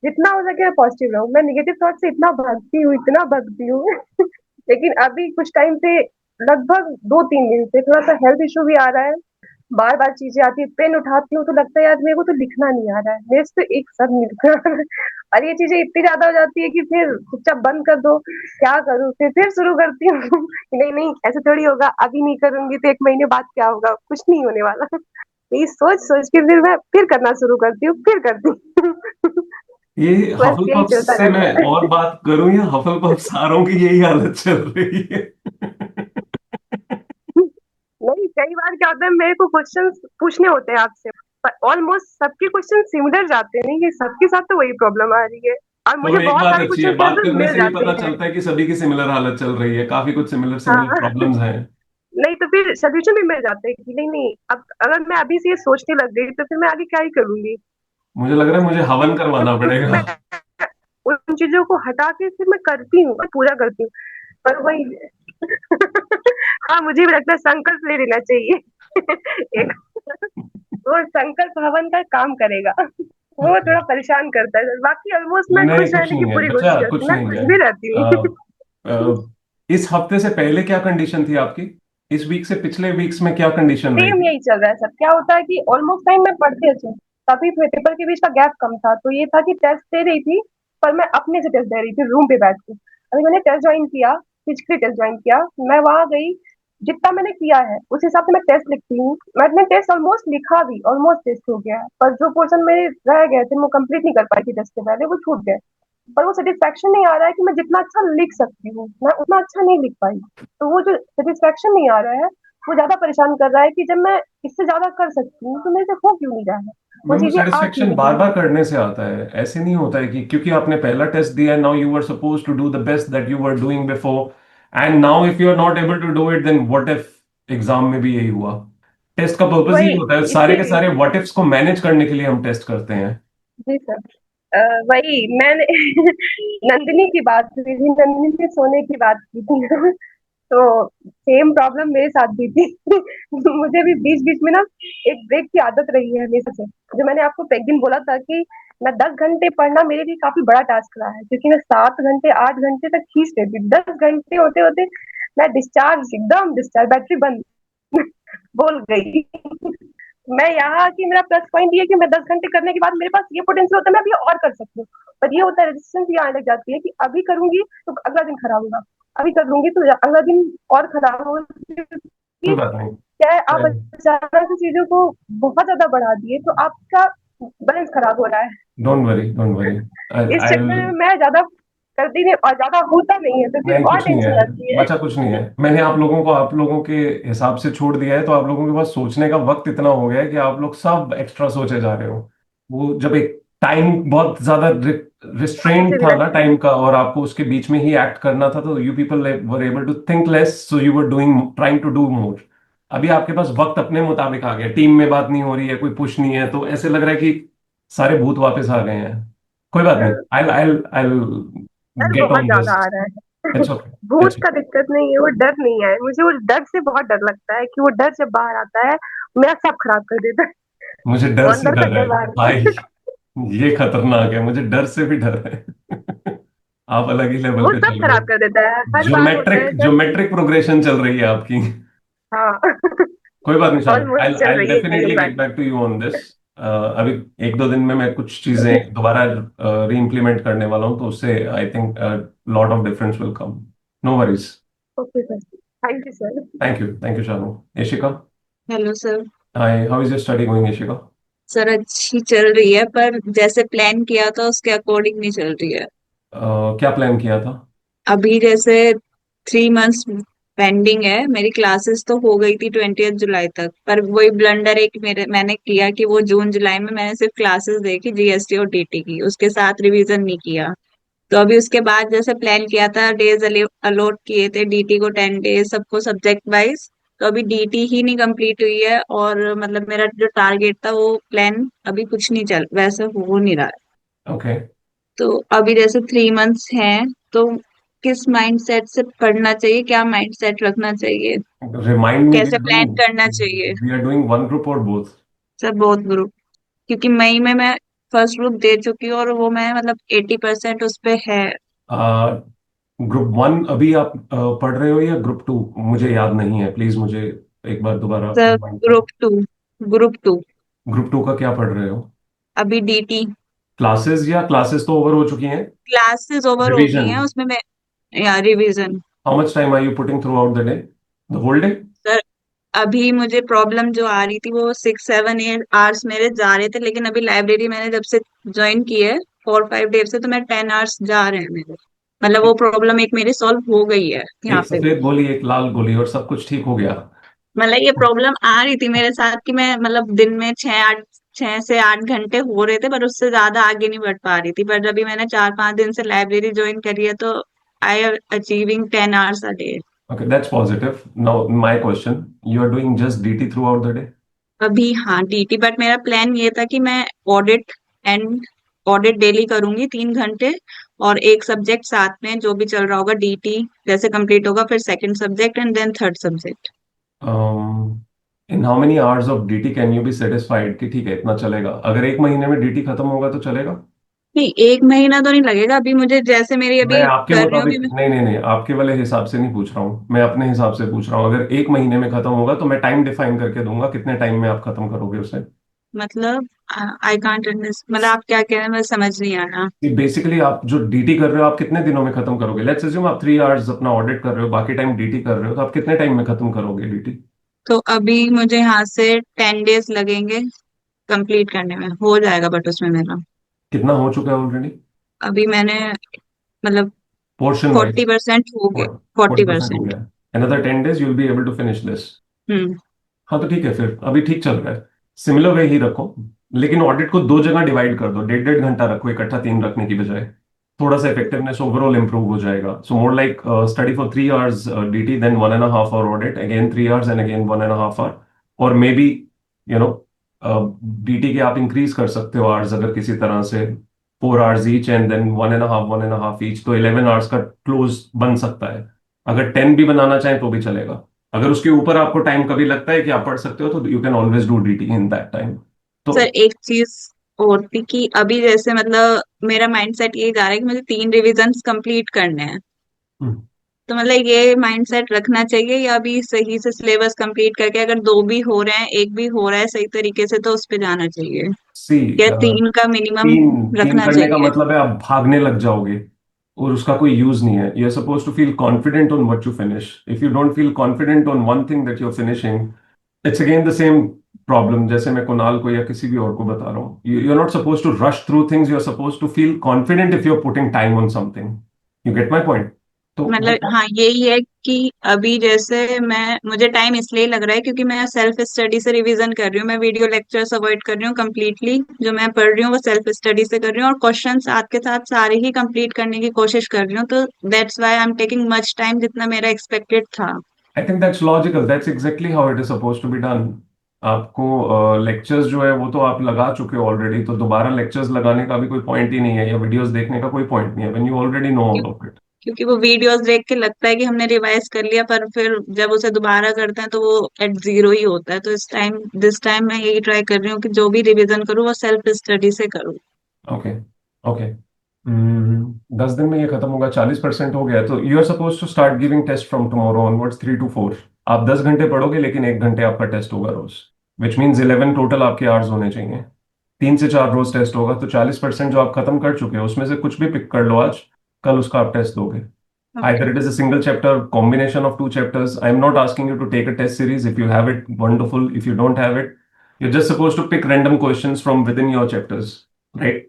जितना हो सके पॉजिटिव रहूँ। मैं निगेटिव थॉट से इतना भागती हूँ, इतना भागती हूँ। लेकिन अभी कुछ टाइम से, लगभग 2-3 दिन से थोड़ा सा हेल्थ इशू भी आ रहा है। बार बार चीजें आती है, पेन उठाती हूँ तो लगता है यार मेरे को तो लिखना नहीं आ रहा है, मेरे से तो एक सब नहीं लिख रहा है। और ये चीजें इतनी ज्यादा हो जाती है कि फिर चुपचाप बंद कर दो, क्या करूँ, फिर शुरू करती हूँ। नहीं नहीं ऐसे थोड़ी होगा, अभी नहीं करूंगी तो 1 महीने बाद क्या होगा, कुछ नहीं होने वाला। यही सोच सोच के फिर मैं फिर करना शुरू करती हूँ, फिर करती हूँ।
ये
बस यही
हफलपफ
चलता
से मैं
रहता है।
और बात करूं या हफलपफ सारों की यही हालत चल रही है?
नहीं कई बार क्या होता है, मेरे को क्वेश्चंस पूछने होते हैं आपसे, पर ऑलमोस्ट सबके क्वेश्चन सिमिलर जाते हैं, नहीं कि सबके साथ तो वही प्रॉब्लम आ रही है। और
तो
मुझे
एक
बहुत
बात
सारे
अच्छी है,
क्वेश्चन
बात
आंसर
करने
मिल
से ही
जाते
पता
हैं।
चलता है कि सभी की सिमिलर हालत चल रही है, काफी कुछ सिमिलर सिमिलर
हाँ
प्रॉब्लम्स हैं.
नहीं तो फिर सोल्यूशन भी मिल जाते हैं कि नहीं नहीं, अब अगर मैं अभी से ये सोचने लग गई तो फिर मैं आगे क्या ही करूंगी।
मुझे लग रहा है मुझे हवन करवाना
फिर
पड़ेगा.
मैं उन चीजों को हटा के फिर मैं करती हूँ, मैं पूरा करती हूँ, पर वही। हाँ मुझे भी लगता है संकल्प ले लेना चाहिए। एक वो संकल्प हवन का काम करेगा। वो थोड़ा परेशान करता है, बाकी ऑलमोस्ट मैं
नहीं
खुश
कुछ
रहने की
नहीं है
पूरी
बच्चा,
कोशिश करती
कुछ
हूँ, मैं
नहीं
खुश
है.
भी रहती हूँ।
इस हफ्ते से पहले क्या कंडीशन थी आपकी? इस वीक से पिछले वीक्स में क्या कंडीशन रही
सेम
थी?
यही चल रहा है सर, क्या होता है कि ऑलमोस्ट टाइम मैं पढ़ती अच्छी हूँ, काफी पेपर के बीच का गैप कम था, तो ये था कि टेस्ट दे रही थी, पर मैं अपने से टेस्ट दे रही थी रूम पे बैठ के। अभी मैंने टेस्ट ज्वाइन किया, फिजिकली टेस्ट ज्वाइन किया, मैं वहां गई, जितना मैंने किया है उस हिसाब से मैं टेस्ट लिखती हूँ। मैंने टेस्ट ऑलमोस्ट लिखा भी, ऑलमोस्ट टेस्ट हो गया है, पर जो पोर्शन मेरे रह गए थे, मैं कंप्लीट नहीं कर पाई थी टेस्ट के पहले, वो छूट गए। पर वो सेटिस्फेक्शन नहीं आ रहा है कि मैं जितना अच्छा लिख सकती हूँ, मैं उतना अच्छा नहीं लिख पाई। तो वो जो सेटिस्फेक्शन नहीं आ रहा है, वो ज्यादा परेशान कर रहा है कि जब मैं इससे ज्यादा कर सकती हूँ तो मेरे से हो क्यों नहीं रहा है, वो
मैम,
चीजें आ क्यों
सेटिस्फेक्शन
नहीं
बार
रही
बार
है।
करने से आता है, ऐसे नहीं होता है कि क्योंकि आपने पहला टेस्ट दिया है, now you were suppose to do the best that you were doing before, and now if you are not able to do it, then what if exam में भी यही हुआ। टेस्ट का पर्पस ही
वही,
होता है, सारे के
इसीलिए।
सारे व्हाट इफ्स को मैनेज करने के लिए हम टेस्ट करते हैं।
जी सर। वही मैंने नंदिनी की बात हुई थी, नंदिनी ने सोने की बात की थी। तो सेम प्रॉब्लम मेरे साथ भी थी। मुझे भी बीच बीच में ना एक ब्रेक की आदत रही है हमेशा से। जो मैंने आपको एक दिन बोला था कि मैं 10 घंटे पढ़ना मेरे लिए काफी बड़ा टास्क रहा है, क्योंकि मैं 7 घंटे 8 घंटे तक खींच लेती, 10 घंटे होते होते मैं डिस्चार्ज, एकदम डिस्चार्ज, बैटरी बंद। बोल गई। मैं यहाँ की मेरा प्लस पॉइंट ये है कि मैं 10 घंटे करने के बाद मेरे पास ये पोटेंशियल होता है, मैं अभी और कर सकती हूँ। पर ये होता है, रेजिस्टेंस ये आने लग जाती है कि अभी करूंगी तो अगला दिन खराब होगा, अभी कर लूंगी तो अगला दिन और खराब होगा,
कोई
क्योंकि
बात नहीं।
क्या है, आप अचानक से चीजों को बहुत ज्यादा बढ़ा दिए तो आपका बैलेंस खराब हो रहा है।
Don't worry, don't worry.
इस
आई
चक्कर में मैं ज्यादा करती नहीं और ज्यादा होता नहीं है, तो फिर
नहीं,
और
कुछ नहीं है
टेंशन आती है।
बच्चा, कुछ नहीं है। मैंने आप लोगों को आप लोगों के हिसाब से छोड़ दिया है, तो आप लोगों के पास सोचने का वक्त इतना हो गया है कि आप लोग सब एक्स्ट्रा सोचे जा रहे हो। वो जब एक टाइम बहुत ज्यादा
मुझे
रिस्ट्रेंट
भी
था ना
लगता है।
टाइम का, और आपको उसके बीच में ही एक्ट करना था, तो you people were able to think less, so you were doing, trying to do more. अभी आपके पास वक्त अपने मुताबिक आ गया, टीम में बात नहीं हो रही है, कोई पुश नहीं है, तो ऐसे लग रहा है कि सारे भूत वापस आ गए हैं। कोई बात नहीं, आई आई आई
डर
गेट
बहुत
ऑन
ज्यादा
दिस।
आ रहा है।
It's okay.
भूत
इट्स
का दिक्कत नहीं है, वो डर नहीं है, मुझे वो डर से बहुत डर लगता है कि वो डर जब बाहर आता है मेरा सब खराब कर देता है।
मुझे
वो
डर से
अंदर का
डर है
डर बाहर
भाई,
आता है।
ये खतरनाक है, मुझे डर से भी डर है। आप अलग ही लेवल
वो
पे
सब
चल रहे
खराब
हो।
कर देता है, हर बार होता
ज्योमेट्रिक
है जब।
ज्योमेट्रिक प्रोग्रेशन चल रही है आपकी।
हाँ।
कोई बात नहीं शानू, आई
ऑलमोस्ट चल
आई
रही है इतनी
डेफिनेटली
बार।
Get back to you on this. अभी एक दो दिन में मैं कुछ चीजें दोबारा री इम्प्लीमेंट करने वाला हूँ, तो उससे I think lot of difference will come. No worries.
Okay sir, thank you sir.
Thank you Shanu. Yashika,
hello sir.
Hi, how is your study going Yashika?
Sir अच्छी चल रही है, पर जैसे प्लान किया था उसके अकॉर्डिंग नहीं चल रही है।
क्या प्लान किया था?
अभी जैसे 3 मंथ्स पेंडिंग है, मेरी क्लासेस तो हो गई थी 20 जुलाई तक, पर वही ब्लंडर एक मैंने किया कि वो जून जुलाई में मैंने सिर्फ क्लासेस देखी जीएसटी और डीटी की, उसके साथ रिवीजन नहीं किया। तो अभी उसके बाद जैसे प्लान किया था, डेज अलॉट किए थे डीटी को 10 डेज सबको सब्जेक्ट वाइज, तो अभी डीटी ही नहीं कंप्लीट हुई है, और मतलब मेरा जो टारगेट था वो प्लान अभी कुछ नहीं चल वैसे हो नहीं रहा है।
ओके।
तो अभी जैसे 3 मंथ्स हैं, तो किस माइंडसेट से पढ़ना चाहिए, क्या माइंडसेट रखना चाहिए,
Remind me,
कैसे प्लान करना चाहिए।
we are doing one group or both?
सब बहुत ग्रुप, क्योंकि मई में मैं फर्स्ट ग्रुप दे चुकी हूँ और वो मैं मतलब 80% उस पे है।
ग्रुप वन अभी आप पढ़ रहे हो या ग्रुप टू? मुझे याद नहीं है, प्लीज मुझे एक बार दोबारा
सर
रिमाइंड करो।
ग्रुप टू
ग्रुप टू का क्या पढ़ रहे हो?
अभी डीटी।
क्लासेस, या क्लासेस तो ओवर हो चुकी हैं?
क्लासेस ओवर हो गई
रिवीजन।
हैं, उसमें मैं या revision.
How much time are you putting throughout the day, the whole day?
Sir अभी मुझे प्रॉब्लम जो आ रही थी वो 6 7 8 आवर्स मेरे जा रहे थे, लेकिन अभी लाइब्रेरी मैंने जब से ज्वाइन की है 4 5 डेज से, तो मैं 10 आवर्स जा रहे हैं मेरे, मतलब वो प्रॉब्लम एक मेरी सॉल्व हो गई है यहाँ
एक
पे भी।
सफेद गोली, एक लाल गोली, और सब कुछ ठीक हो गया।
मतलब ये प्रॉब्लम आ रही थी मेरे साथ कि मैं मतलब दिन में 6 से 8 घंटे हो रहे थे, पर उससे ज्यादा आगे नहीं बढ़ पा रही थी, पर अभी मैंने 4 5 दिन से लाइब्रेरी ज्वाइन करी है, तो I R achieving 10 hours a day.
Okay, that's positive. Now, my question, you are doing just DT throughout the day?
अभी हाँ डीटी, बट मेरा प्लान ये था कि मैं ऑडिट एंड ऑडिट डेली करूंगी 3 घंटे, और एक सब्जेक्ट साथ में जो भी चल रहा होगा डीटी जैसे कंप्लीट होगा, फिर second subject and then third subject.
In how many hours of DT can you be satisfied कि ठीक है इतना चलेगा? अगर एक महीने में DT खत्म होगा तो चलेगा?
नहीं, 1 महीना तो नहीं लगेगा, अभी मुझे जैसे मेरी
मैं
अभी
आपके
कर रही हूँ अभी
मुताबिक, नहीं नहीं नहीं, आपके वाले हिसाब से नहीं पूछ रहा हूँ, मैं अपने हिसाब से पूछ रहा हूँ। अगर एक महीने में खत्म होगा तो मैं टाइम डिफाइन करके दूंगा, कितने टाइम में आप खत्म करोगे उसे।
मतलब आई कांट अंडरस्टैंड, मतलब आप क्या कह रहे हैं मैं समझ नहीं आ रहा।
बेसिकली आप जो डीटी कर रहे हो आप कितने दिनों में खत्म करोगे? लेट्स अज्यूम आप 3 आवर्स अपना ऑडिट कर रहे हो, बाकी टाइम डीटी कर रहे हो, तो आप कितने टाइम में खत्म करोगे डीटी?
तो अभी मुझे यहाँ से 10 days लगेंगे कंप्लीट करने में, हो जाएगा बट उसमें मेरा
कितना हो चुका है ऑलरेडी
अभी मैंने मतलब
पोर्शन वाइज?
40% हो गए।
40% हो
40%।
गया। Another 10 days you'll be able to finish this.
हम्म।
हाँ तो ठीक है, फिर अभी ठीक चल रहा है। सिमिलर वे ही रखो, लेकिन ऑडिट को 2 जगह डिवाइड कर दो, 1.5 घंटा रखो इकट्ठा 3 रखने की बजाय। थोड़ा सा इफेक्टिवनेस ओवरऑल इंप्रूव हो जाएगा। So more like study for 3 hours DT, then 1.5 hour audit, again 3 hours and again 1.5 hour। और maybe you know DT के आप इंक्रीज कर सकते हो आवर्स अगर किसी तरह से, 4 hours each and then 1.5 each, तो 11 hours का क्लोज बन सकता है। अगर 10 भी बनाना चाहें तो भी चलेगा। अगर उसके ऊपर आपको टाइम कभी लगता है कि आप पढ़ सकते हो तो you can always do DT in that time. तो
सर एक चीज और थी कि अभी जैसे मतलब मेरा माइंडसेट ये जा रहा है कि मुझे 3 रिविजन्स कंप्लीट करने हैं,
हम्म,
तो मतलब ये माइंडसेट रखना चाहिए या अभी सही से सिलेबस कंप्लीट करके अगर 2 भी हो रहे हैं, 1 भी हो रहा है सही तरीके से, तो उस पे जाना चाहिए
सी
या 3 का मिनिमम
तीन तीन
रखना
करने का
चाहिए?
मतलब है आप भागने लग जाओगे और उसका कोई यूज नहीं है। You are suppose to feel confident on what you finish. If you don't feel confident on one thing that you are finishing, it's again the same problem जैसे मैं कुणाल को या किसी भी और को बता रहा हूँ। You are not suppose to rush through things, you are suppose to feel confident if you are putting time on something. You get my point? तो
मतलब हाँ यही है कि अभी जैसे मुझे टाइम इसलिए लग रहा है क्योंकि मैं सेल्फ स्टडी से रिवीजन कर रही हूँ, मैं वीडियो लेक्चर्स अवॉइड कर रही हूँ कंप्लीटली। जो मैं पढ़ रही हूँ वो सेल्फ स्टडी से कर रही हूँ और क्वेश्चंस साथ के साथ सारे ही कंप्लीट करने की कोशिश कर रही हूँ, तो that's why I am taking much time जितना मेरा एक्सपेक्टेड था।
I think that's logical, that's exactly how it is suppose to be done. आपको लेक्चर्स जो है वो तो आप लगा चुके हो ऑलरेडी, तो दोबारा लेक्चर्स लगाने का भी कोई पॉइंट ही नहीं है, या वीडियोस देखने का कोई पॉइंट नहीं है when you already know all of it.
क्योंकि वो वीडियोस देख के लगता है कि हमने रिवाइज कर लिया, पर फिर जब उसे दोबारा करते हैं तो वो एट जीरो ही होता है। तो दिस टाइम मैं यही ट्राई कर रही हूँ कि जो भी रिवीजन करूँ वो सेल्फ स्टडी से करूँ।
Okay okay. 10 दिन में ये खत्म होगा, 40% हो गया, तो you are suppose to start giving test from tomorrow onwards, 3 to 4। आप 10 घंटे पढ़ोगे लेकिन 1 घंटे आपका टेस्ट होगा रोज, विच मीन्स 11 टोटल आपके आवर्स होने चाहिए। 3 से 4 रोज टेस्ट होगा, तो 40% जो आप खत्म कर चुके हो उसमें से कुछ भी पिक कर लो आज, कल उसका आप टेस्ट दोगे।
Okay.
Either it is a single chapter, combination of 2 chapters. I am not asking you to take a test series. If you have it, wonderful. If you don't have it, you're just supposed to pick random questions from within your chapters, right?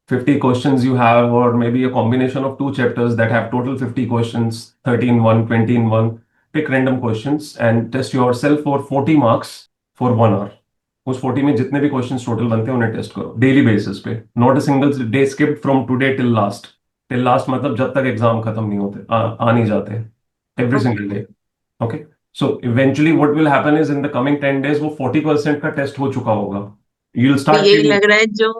50 questions you have, or maybe a combination of 2 chapters that have total 50 questions, 30 in one, 20 in one. Pick random questions and test yourself for 40 marks for 1 hour. उस 40 में जितने भी क्वेश्चंस टोटल बनते हैं उन्हें टेस्ट करो डेली बेसिस पे। Not a single day skip from today till last. Till last मतलब जब तक एग्जाम खत्म नहीं होते, आ नहीं जाते, every single day. Okay. So eventually what will happen is in the coming 10 days वो 40% का टेस्ट हो चुका होगा। यू विल
तो
स्टार्ट
यही
फीलिंग।
लग रहा है जो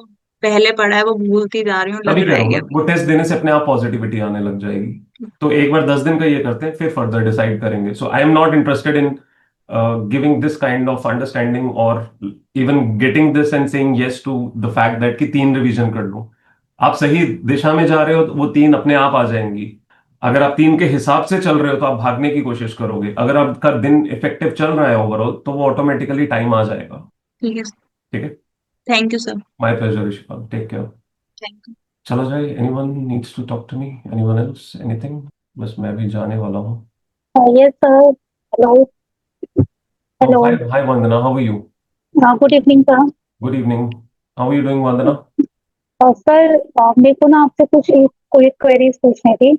पहले पढ़ा है वो भूलती जा रही हूँ, लग
तभी कह
रहा
रहा
है
हूँ
ये
ना, वो
अभी।
टेस्ट देने से अपने आप पॉजिटिविटी आने लग जाएगी। तो एक बार 10 दिन का ये करते हैं, फिर फर्दर डिसाइड करेंगे। So I am not interested in giving this kind of understanding और even getting this and saying yes to the fact that कि 3 रिवीजन कर लो। आप सही दिशा में जा रहे हो तो वो 3 अपने आप आ जाएंगी। अगर आप 3 के हिसाब से चल रहे हो तो आप भागने की कोशिश करोगे। अगर आपका दिन इफेक्टिव चल रहा है ओवरऑल तो वो ऑटोमेटिकली टाइम आ जाएगा।
ठीक है।
ठीक है।
Thank you sir.
My pleasure Rishipal, take care.
Thank you.
चलो जाए। Anyone needs to talk to me? Anyone else? Anything? बस मैं भी जाने वाला हूँ।
Yes, sir. Hello.
Oh, hi,
Hello.
hi Vandana, how are you?
Good evening, sir.
Good evening. How are you doing, Vandana?
Sir मेरे को ना आपसे कुछ कोई क्वेरीज पूछनी थी।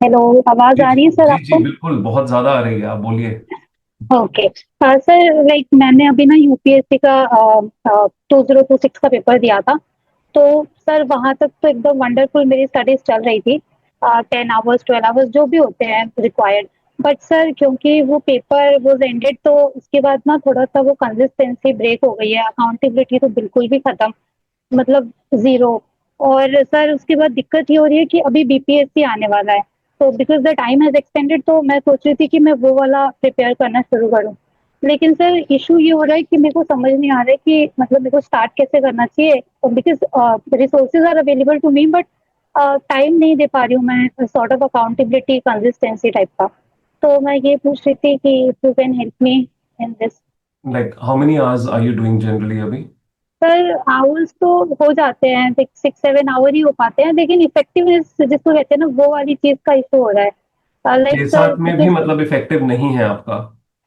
हेलो, आवाज
जी
आ
जी
रही है सर
जी जी,
आपको?
बिल्कुल, बहुत ज्यादा आ रही है, आप बोलिए।
ओके सर, लाइक मैंने अभी ना यूपीएससी का 2026 का पेपर दिया था। तो सर वहां तक तो एकदम वंडरफुल मेरी स्टडीज चल रही थी, 10 आवर्स 12 आवर्स जो भी होते हैं रिक्वायर्ड। बट सर क्योंकि वो पेपर वो एंडेड, तो उसके बाद ना थोड़ा सा वो कंसिस्टेंसी ब्रेक हो गई है, अकाउंटेबिलिटी तो बिल्कुल भी खत्म, मतलब जीरो। और सर उसके बाद दिक्कत ये हो रही है कि अभी बीपीएससी आने वाला है, तो because the time has extended, तो मैं सोच रही थी कि मैं वो वाला प्रिपेयर करना शुरू करूँ। लेकिन सर इशू ये हो रहा है कि मेरे को समझ नहीं आ रहा है कि मतलब मेरे को स्टार्ट कैसे करना चाहिए, because resources are available to me, but time नहीं दे पा रही हूँ मैं sort of accountability consistency type का। तो मैं ये पूछ रही थी कि if you can help me in this.
Like how many hours are you doing generally अभी?
सर आवर्स तो हो जाते हैं, 6-7 आवर ही हो पाते हैं, लेकिन इफेक्टिवनेस जिसको कहते हैं ना, वो वाली चीज का इशू हो रहा है। लाइक
छह
सर,
सात में भी मतलब इफेक्टिव नहीं है आपका?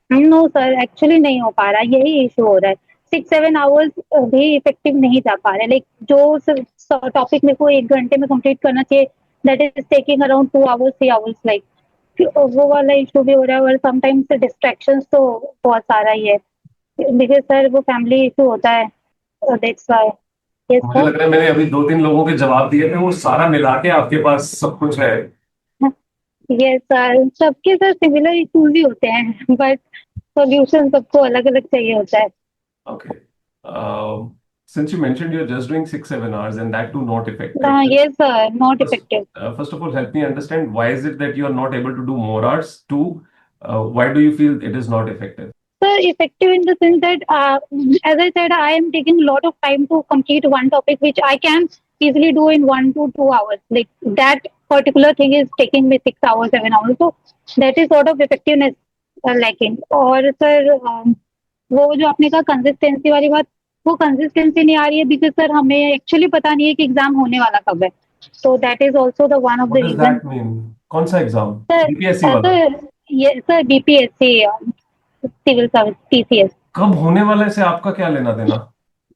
नो सर, एक्चुअली नहीं हो पा रहा, यही इशू हो रहा है। 6-7 आवर्स भी इफेक्टिव नहीं जा पा रहे, लाइक जो टॉपिक मेरे को 1 घंटे में कंप्लीट करना चाहिए, that is taking around 2 hours 3 hours, like वो वाला इशू भी हो रहा है। और समटाइम्स डिस्ट्रैक्शंस तो बहुत सारा ही है, बिकॉज सर वो फैमिली इशू होता है, दैट्स व्हाई। यस
मुझे
सर।
लग रहा है मैंने अभी 2-3 लोगों के जवाब दिए थे, वो सारा मिला के आपके पास सब कुछ है।
यस सर, सबके सर सिमिलर इश्यूज ही होते हैं, बट सॉल्यूशन सबको अलग अलग चाहिए होता है।
Okay. Since you mentioned you're just doing 6-7 hours and that too not effective.
Yes sir, not effective.
First of all, help me understand why is it that you are not able to do more hours? Two, why do you feel it is not effective?
Sir, effective in the sense that, as I said, I am taking a lot of time to complete one topic, which I can easily do in 1 to 2 hours. Like that particular thing is taking me 6 hours, 7 hours. So that is sort of effectiveness lacking. और सर वो जो आपने कहा कंसिस्टेंसी वाली बात, वो कंसिस्टेंसी नहीं आ रही है, बिकॉज सर हमें एक्चुअली पता नहीं है कि एग्जाम होने वाला कब है। So that is also the one of
What
the
does
reason.
that mean? कौन सा एग्जाम?
सर
बीपीएससी वाला?
सर ये sir BPSC, civil service, TCS.
कब होने वाला है से आपका क्या लेना देना?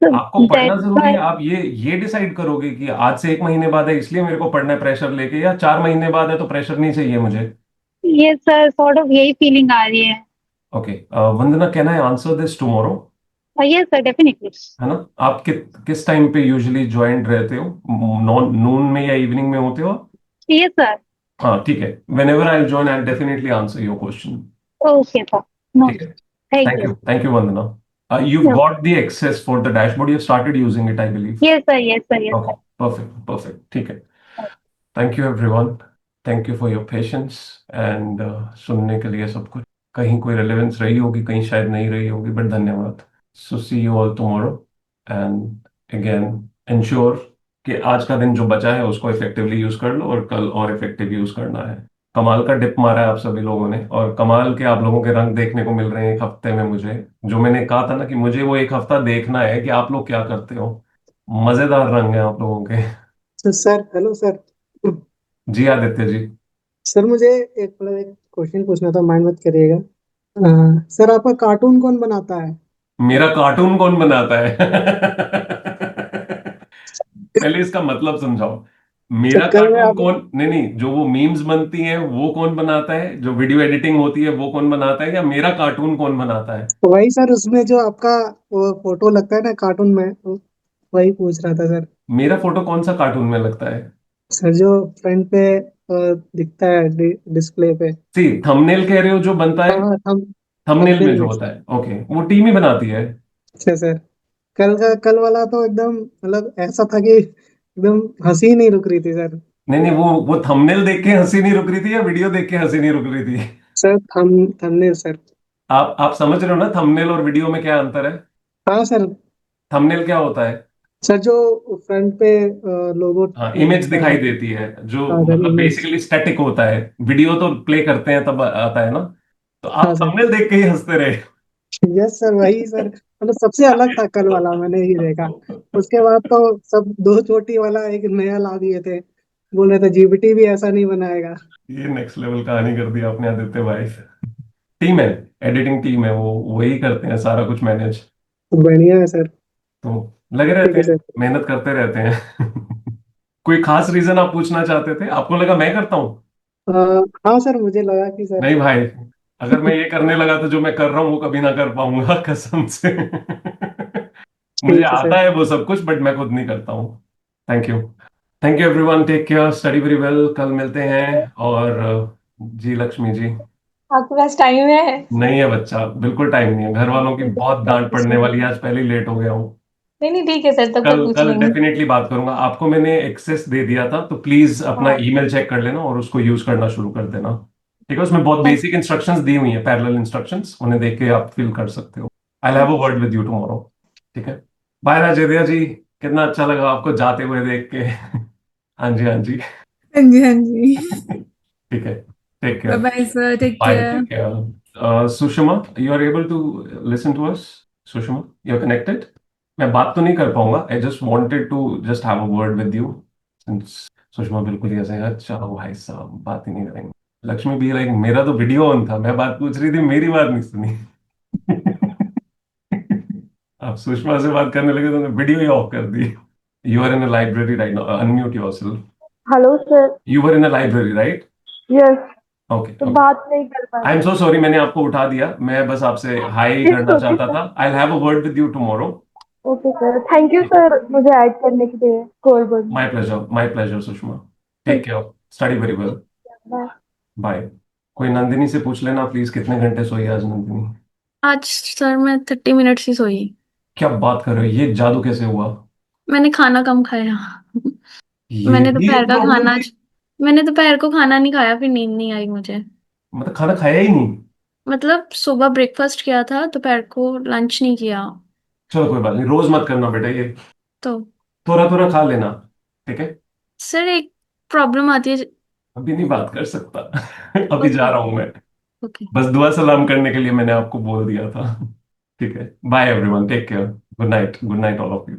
आपको पढ़ना
That's
जरूरी
why,
है, आप ये डिसाइड करोगे कि आज से 1 महीने बाद है इसलिए मेरे को पढ़ना है प्रेशर लेके, या 4 महीने बाद है तो प्रेशर नहीं चाहिए मुझे?
ये सर सॉर्ट ऑफ यही फीलिंग आ रही है।
Okay, Vandana, can I answer this tomorrow?
ये सर डेफिनेटली।
है ना? आप किस टाइम पे यूजुअली ज्वाइंट रहते हो? नॉन नून में या इवनिंग में होते हो?
ये सर।
हाँ ठीक है, whenever I join I definitely answer your question.
Okay sir, no,
ठीक है,
thank you.
Thank you Vandana. You've got the access for the dashboard. You've started using it, I believe.
Yes sir, yes sir, yes
Okay, perfect. ठीक है। Thank you everyone. Thank you for your patience and सुनने के लिए सब कुछ। कहीं कोई रेलेवेंस रही होगी, कहीं शायद नहीं रही होगी, बट धन्यवाद। So see you all tomorrow and again ensure कि आज का दिन जो बचा है उसको इफेक्टिवली यूज कर लो और कल और इफेक्टिव यूज करना है। कमाल का डिप मारा है आप सभी लोगों ने, और कमाल के आप लोगों के रंग देखने को मिल रहे हैं 1 हफ्ते में मुझे। जो मैंने कहा था ना कि मुझे वो 1 हफ्ता देखना है कि आप लोग क्या करते हो। मजेदार रंग है आप लोगों के।
Sir hello sir.
जी आदित्य जी।
सर मुझे एक क्वेश्चन पूछना था, माइंड मत करिएगा। सर आपका कार्टून कौन बनाता है?
मेरा कार्टून कौन बनाता है? पहले इसका मतलब समझाओ।
सर
मेरा
कल मैं
कार्टून
आप
कौन, नहीं नहीं, जो वो मीम्स बनती हैं वो कौन बनाता है, जो वीडियो एडिटिंग होती है वो कौन बनाता है, या मेरा कार्टून कौन बनाता है?
वही सर, उसमें जो आपका वो फोटो लगता है ना कार्टून में, वही पूछ रहा था सर।
मेरा फोटो कौन सा कार्टून में लगता है?
सर जो फ्रंट पे दिखता है डिस्प्ले पे।
सी थंबनेल कह रहे हो जो बनता है?
हाँ, हम
थंबनेल में
थंबनेल
जो
में।
होता है, ओके, वो टीम ही बनाती है।
अच्छा सर, कल वाला तो एकदम मतलब ऐसा था कि एकदम हंसी ही नहीं रुक रही थी सर।
नहीं नहीं, वो थंबनेल देख के हंसी नहीं रुक रही थी या वीडियो देख के हंसी नहीं रुक रही थी?
Sir thumbnail sir.
आप समझ रहे हो ना थंबनेल और वीडियो में क्या अंतर है?
हाँ सर।
थंबनेल क्या होता है?
सर जो फ्रंट पे लोगो
हाँ, इमेज
दिखता
दिखाई
है।
देती है जो
हाँ सर,
मतलब
इमेज।
बेसिकली स्टैटिक होता है। वीडियो तो प्ले करते हैं तब आता है ना। तो आप
हाँ सर।
थंबनेल देख के ही हंसते रहे।
यस सर, वही सर, मतलब सबसे अलग था कल वाला, मैंने ही देखा। उसके बाद तो सब दो चोटी वाला एक नया ला दिए थे, बोल रहे थे जीबीटी भी ऐसा नहीं बनाएगा।
ये नेक्स्ट लेवल कहानी कर दी आपने आदित्य भाई। टीम है, एडिटिंग टीम है, वो वही करते हैं सारा कुछ मैनेज।
बढ़िया है सर।
तो लगे
ठीक
रहते
है
हैं,
सर।
मेहनत करते रहते हैं। कोई खास रीजन आप पूछना चाहते थे? आपको लगा मैं करता हूँ?
अ, हाँ सर, मुझे लगा कि सर।
नहीं भाई, अगर मैं ये करने लगा तो जो मैं कर रहा हूँ वो कभी ना कर पाऊंगा, कसम से। मुझे
ठीक है सर।
आता है वो सब कुछ, बट मैं खुद नहीं करता हूँ। Thank you. Thank you everyone, take care, study very well, कल मिलते हैं। और जी लक्ष्मी जी।
आपके पास टाइम है?
नहीं है बच्चा, बिल्कुल टाइम नहीं है, घर वालों की बहुत डांट पड़ने वाली है, आज पहले ही लेट हो गया हूँ।
नहीं नहीं, ठीक है सर, तब तक
कल
पूछ
कल
लेंगे।
डेफिनेटली बात करूंगा। आपको मैंने एक्सेस दे दिया था तो प्लीज अपना
हाँ।
ईमेल चेक कर लेना और उसको यूज करना शुरू कर देना। ठीक है, उसमें बहुत बेसिक इंस्ट्रक्शंस दी हुई हैं, पैरेलल इंस्ट्रक्शंस, उन्हें देख के आप फिल कर सकते हो। I have a word with you tomorrow. ठीक है, बाय राजेदिया जी। कितना अच्छा लगा आपको जाते हुए देख के। हाँ जी, हाँ जी।
हाँ जी, हाँ जी।
ठीक है, take
bye
care.
Bye sir, take
bye,
care.
Take care. Sushma, you are able to listen to us? Sushma, you are connected? मैं बात तो नहीं कर पाऊंगा, I just wanted to just have a word with you. Sushma बिल्कुल ही ऐसे है, अच्छा भाई साहब बात ही नहीं करेंगे। लक्ष्मी भी लाइक मेरा तो वीडियो ऑन था, मैं बात पूछ रही थी, मेरी बात नहीं सुनी। अब सुषमा से बात करने लगे तो मैंने वीडियो ही ऑफ कर दी। You are in a library right now, unmute yourself.
Hello sir.
You were in a library right?
Yes.
Okay
तो
ओके।
बात नहीं कर पा
आई एम
रहे।
सो सॉरी, मैंने आपको उठा दिया, मैं बस आपसे हाई
इट्स
करना
ओके
चाहता
सर।
था। I will have a word with you tomorrow.
Okay sir, thank you sir मुझे ऐड करने के लिए कोर बोर्ड में।
My pleasure Sushma. टेक
ठीक।
Care, study very well.
Bye.
Bye. कोई नंदिनी से पूछ लेना प्लीज, कितने घंटे सोई आज नंदिनी?
आज सर मैं 30 मिनट्स ही सोई।
क्या बात कर रहे हो, ये जादू कैसे हुआ?
मैंने खाना कम खाया।
ये
मैंने
भी
दोपहर
एक
का
प्रॉब्लम
खाना
है।
मैंने दोपहर को खाना नहीं खाया, फिर नींद नहीं आई मुझे।
मतलब खाना खाया ही नहीं?
मतलब सुबह ब्रेकफास्ट किया था, दोपहर को लंच नहीं किया।
चलो कोई बात नहीं, रोज मत करना बेटा ये,
तो
थोड़ा थोड़ा खा लेना, ठीक है?
सर एक प्रॉब्लम आती है।
अभी नहीं बात कर सकता। अभी जा
ओके
रहा हूं मैं।
ओके।
बस दुआ सलाम करने के लिए मैंने आपको बोल दिया था। ठीक है, bye everyone, take care, good night all of you.